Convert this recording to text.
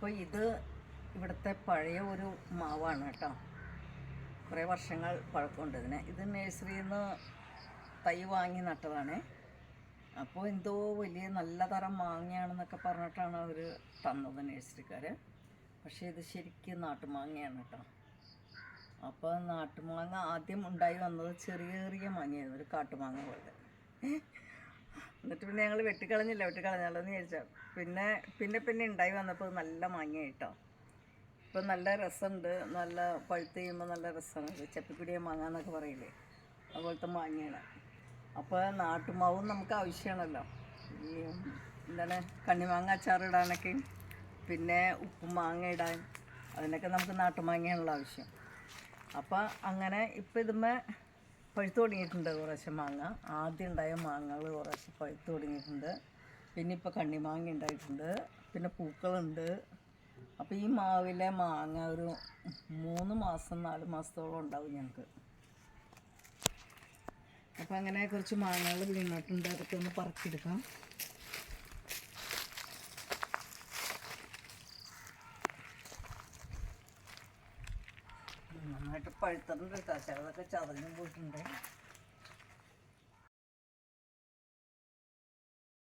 അപ്പോൾ ഇത് ഇവിടുത്തെ പഴയ ഒരു മാവാണ് കേട്ടോ. കുറേ വർഷങ്ങൾ പഴക്കമുണ്ട് ഇതിന്. ഇത് നഴ്സറിയിൽ നിന്ന് തൈ വാങ്ങി നട്ടതാണ്. അപ്പോൾ എന്തോ വലിയ നല്ല തരം മാങ്ങയാണെന്നൊക്കെ പറഞ്ഞിട്ടാണ് അവർ തന്നത് നഴ്സറിക്കാർ. പക്ഷേ ഇത് ശരിക്കും നാട്ടുമാങ്ങയാണ് കേട്ടോ. അപ്പോൾ നാട്ടുമാങ്ങ ആദ്യം ഉണ്ടായി വന്നത് ചെറിയ ചെറിയ മാങ്ങയായിരുന്നു, ഒരു കാട്ടുമാങ്ങ പോലെ. എന്നിട്ട് പിന്നെ ഞങ്ങൾ വെട്ടിക്കളഞ്ഞാലോ എന്ന് ചോദിച്ചാൽ പിന്നെ ഉണ്ടായി വന്നപ്പോൾ നല്ല മാങ്ങയായി കേട്ടോ. ഇപ്പം നല്ല രസമുണ്ട്, നല്ല പഴുത്ത് കഴിയുമ്പോൾ നല്ല രസമാണ്. ചപ്പിക്കുടിയ മാങ്ങ എന്നൊക്കെ പറയില്ലേ, അതുപോലത്തെ മാങ്ങയാണ്. അപ്പോൾ നാട്ടുമാവും നമുക്ക് ആവശ്യമാണല്ലോ, ഈ എന്താണ് കണ്ണിമാങ്ങ അച്ചാറിടാനൊക്കെ, പിന്നെ ഉപ്പും മാങ്ങ ഇടാൻ, അതിനൊക്കെ നമുക്ക് നാട്ടുമാങ്ങയാണല്ലോ ആവശ്യം. അപ്പോൾ അങ്ങനെ ഇപ്പം ഇതുമ്മേ പഴുത്ത് തുടങ്ങിയിട്ടുണ്ട് കുറേശ്ശെ മാങ്ങ. ആദ്യം ഉണ്ടായ മാങ്ങകൾ കുറേശ്ശെ പഴുത്ത് തുടങ്ങിയിട്ടുണ്ട്. പിന്നെ ഇപ്പോൾ കണ്ണിമാങ്ങ ഉണ്ടായിട്ടുണ്ട്, പിന്നെ പൂക്കളുണ്ട്. അപ്പോൾ ഈ മാവിലെ മാങ്ങ ഒരു 3 മാസം 4 മാസത്തോളം ഉണ്ടാവും ഞങ്ങൾക്ക്. അപ്പോൾ അങ്ങനെ കുറച്ച് മാങ്ങകൾ വീണിട്ടുണ്ട്, അതൊക്കെ ഒന്ന് പറക്കിയെടുക്കാം. നന്നായിട്ട് പഴുത്തിട്ടുണ്ട് കേട്ടോ, ചിലതൊക്കെ ചതഞ്ഞും പോയിട്ടുണ്ട്.